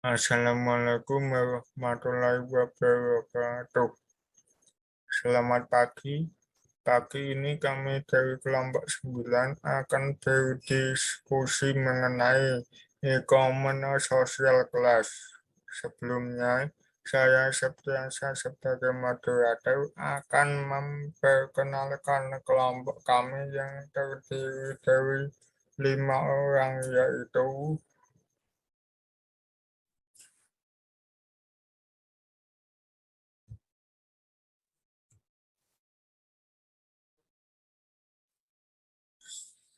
Assalamualaikum warahmatullahi wabarakatuh. Selamat pagi. Pagi ini kami dari kelompok 9 akan berdiskusi mengenai e-commerce sosial kelas. Sebelumnya, saya Septiansyah sebagai moderator akan memperkenalkan kelompok kami yang terdiri dari 5 orang, yaitu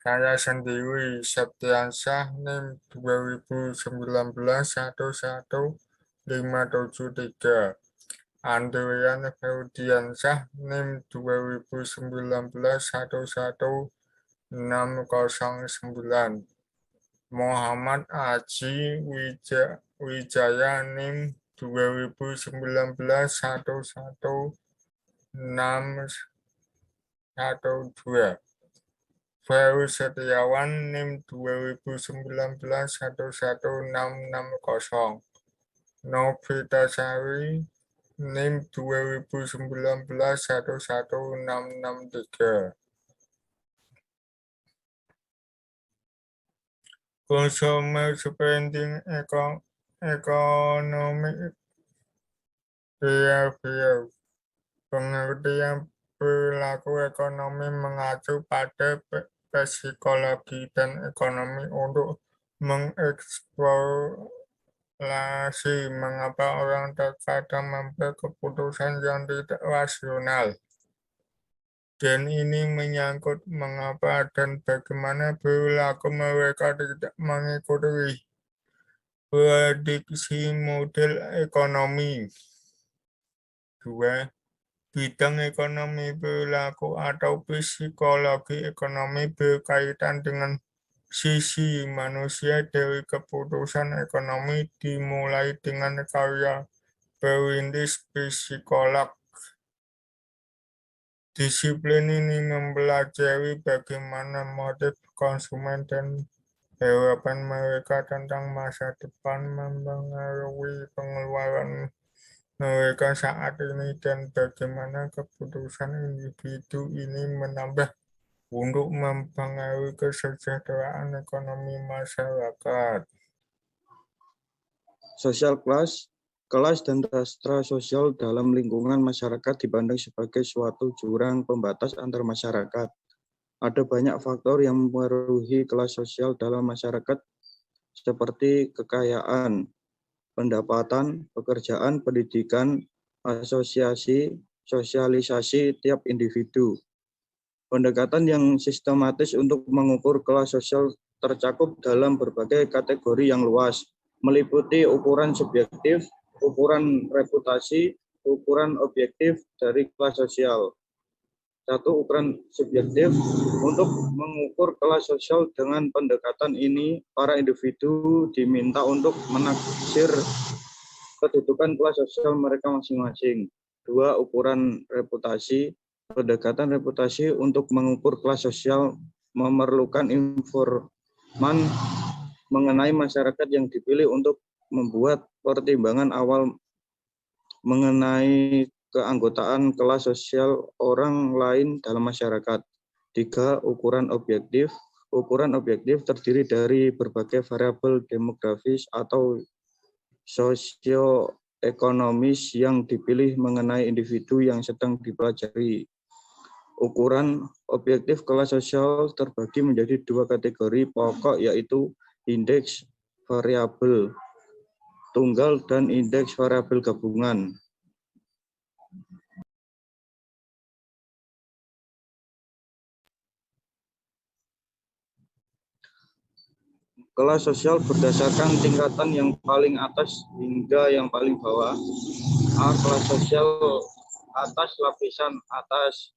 saya sendiri, Septiansyah, NIM 2019 1157 Andrian Ferdiansyah, NIM 2019 Muhammad Aji Wijaya, NIM 2019 Ferry Setiawan, NIM 2019 Novita Sari, NIM 2019 Consumer Spending Economic Behavior. Pengertian perilaku ekonomi mengacu pada psikologi dan ekonomi untuk mengeksplorasi mengapa orang terkadang membuat keputusan yang tidak rasional. Dan ini menyangkut mengapa dan bagaimana perilaku mereka tidak mengikuti prediksi model ekonomi. 2. Bidang ekonomi perilaku atau psikologi ekonomi berkaitan dengan sisi manusia dari keputusan ekonomi dimulai dengan karya perintis psikolog. Disiplin ini mempelajari bagaimana motif konsumen dan harapan mereka tentang masa depan mempengaruhi pengeluaran mereka saat ini dan bagaimana keputusan individu ini menambah untuk mempengaruhi kesejahteraan ekonomi masyarakat. Social class, kelas dan rastra sosial dalam lingkungan masyarakat dipandang sebagai suatu jurang pembatas antar masyarakat. Ada banyak faktor yang mempengaruhi kelas sosial dalam masyarakat seperti kekayaan, pendapatan, pekerjaan, pendidikan, asosiasi, sosialisasi tiap individu. Pendekatan yang sistematis untuk mengukur kelas sosial tercakup dalam berbagai kategori yang luas, meliputi ukuran subjektif, ukuran reputasi, ukuran objektif dari kelas sosial. 1. Ukuran subjektif. Untuk mengukur kelas sosial dengan pendekatan ini, para individu diminta untuk menaksir kedudukan kelas sosial mereka masing-masing. 2. Ukuran reputasi. Pendekatan reputasi untuk mengukur kelas sosial memerlukan informan mengenai masyarakat yang dipilih untuk membuat pertimbangan awal mengenai keanggotaan kelas sosial orang lain dalam masyarakat. 3. Ukuran objektif. Ukuran objektif terdiri dari berbagai variabel demografis atau sosioekonomis yang dipilih mengenai individu yang sedang dipelajari. Ukuran objektif kelas sosial terbagi menjadi 2 kategori pokok, yaitu indeks variabel tunggal dan indeks variabel gabungan. Kelas sosial berdasarkan tingkatan yang paling atas hingga yang paling bawah. A. Kelas sosial atas lapisan atas.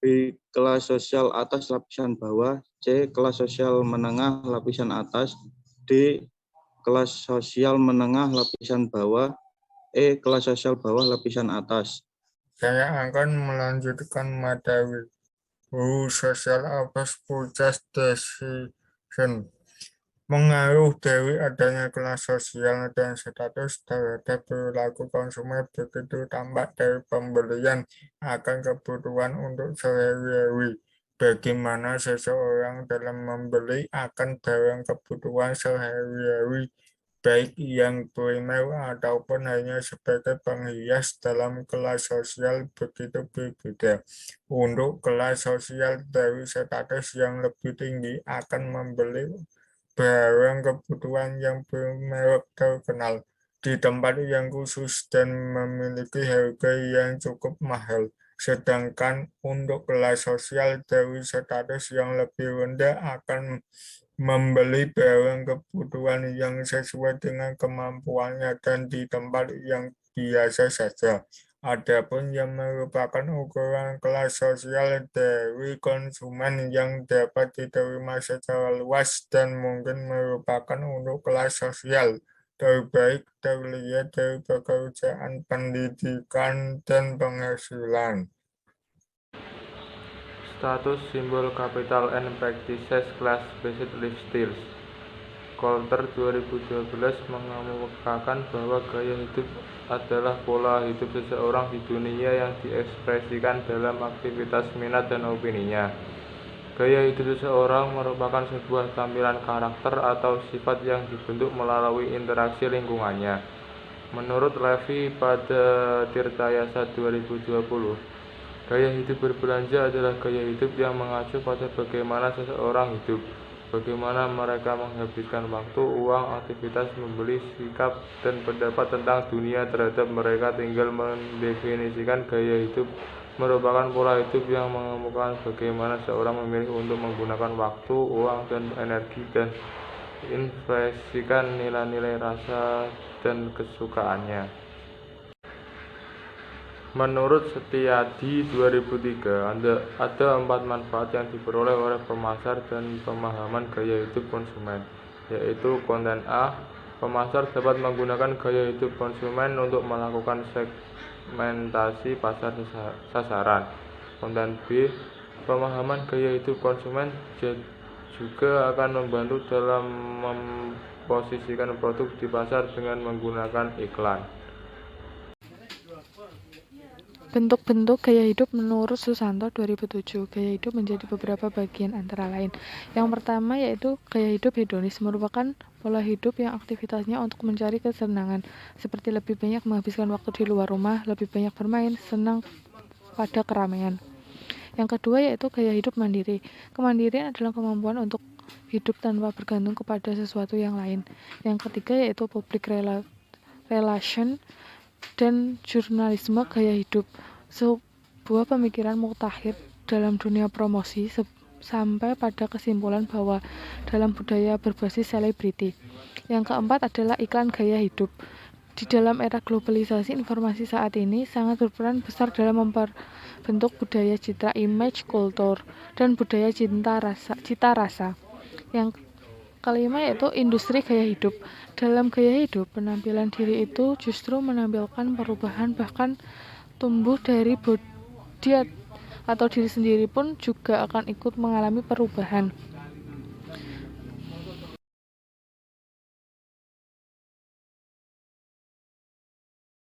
B. Kelas sosial atas lapisan bawah. C. Kelas sosial menengah lapisan atas. D. Kelas sosial menengah lapisan bawah. E. Kelas sosial bawah lapisan atas. Saya akan melanjutkan materi Social Office Purchase Decision. Mengaruh dari adanya kelas sosial dan status terhadap perilaku konsumen begitu tampak dari pembelian akan kebutuhan untuk sehari-hari. Bagaimana seseorang dalam membeli akan barang kebutuhan sehari-hari, baik yang primer ataupun hanya sebagai penghias dalam kelas sosial begitu berbeda. Untuk kelas sosial dari status yang lebih tinggi akan membeli barang kebutuhan yang bermerek terkenal di tempat yang khusus dan memiliki harga yang cukup mahal. Sedangkan untuk kelas sosial dari status yang lebih rendah akan membeli barang kebutuhan yang sesuai dengan kemampuannya dan di tempat yang biasa saja. Adapun yang merupakan ukuran kelas sosial dari konsumen yang dapat diterima secara luas dan mungkin merupakan untuk kelas sosial terbaik terlihat dari pekerjaan, pendidikan, dan penghasilan. Status simbol capital and practices class-based lifestyles. Coulter 2012 mengemukakan bahwa gaya hidup adalah pola hidup seseorang di dunia yang diekspresikan dalam aktivitas minat dan opininya. Gaya hidup seseorang merupakan sebuah tampilan karakter atau sifat yang dibentuk melalui interaksi lingkungannya. Menurut Levi pada Tirtayasa 2020, gaya hidup berbelanja adalah gaya hidup yang mengacu pada bagaimana seseorang hidup, bagaimana mereka menghabiskan waktu, uang, aktivitas membeli, sikap, dan pendapat tentang dunia terhadap mereka tinggal mendefinisikan gaya hidup merupakan pola hidup yang mengemukakan bagaimana seorang memilih untuk menggunakan waktu, uang, dan energi dan investasikan nilai-nilai rasa dan kesukaannya. Menurut Setiadi 2003, ada 4 manfaat yang diperoleh oleh pemasar dan pemahaman gaya hidup konsumen, yaitu konten A. Pemasar dapat menggunakan gaya hidup konsumen untuk melakukan segmentasi pasar sasaran. Konten B. Pemahaman gaya hidup konsumen juga akan membantu dalam memposisikan produk di pasar dengan menggunakan iklan. Bentuk-bentuk gaya hidup menurut Susanto 2007. Gaya hidup menjadi beberapa bagian antara lain. Yang pertama yaitu gaya hidup hedonis, merupakan pola hidup yang aktivitasnya untuk mencari kesenangan, seperti lebih banyak menghabiskan waktu di luar rumah, lebih banyak bermain, senang pada keramaian. Yang kedua yaitu gaya hidup mandiri. Kemandirian adalah kemampuan untuk hidup tanpa bergantung kepada sesuatu yang lain. Yang ketiga yaitu public relation dan jurnalisme gaya hidup, sebuah pemikiran mutakhir dalam dunia promosi sampai pada kesimpulan bahwa dalam budaya berbasis selebriti. Yang keempat adalah iklan gaya hidup. Di dalam era globalisasi informasi saat ini sangat berperan besar dalam membentuk budaya citra, image kultur, dan budaya cita rasa. Yang kelima yaitu industri gaya hidup. Dalam gaya hidup, penampilan diri itu justru menampilkan perubahan, bahkan tumbuh dari bodi atau diri sendiri pun juga akan ikut mengalami perubahan.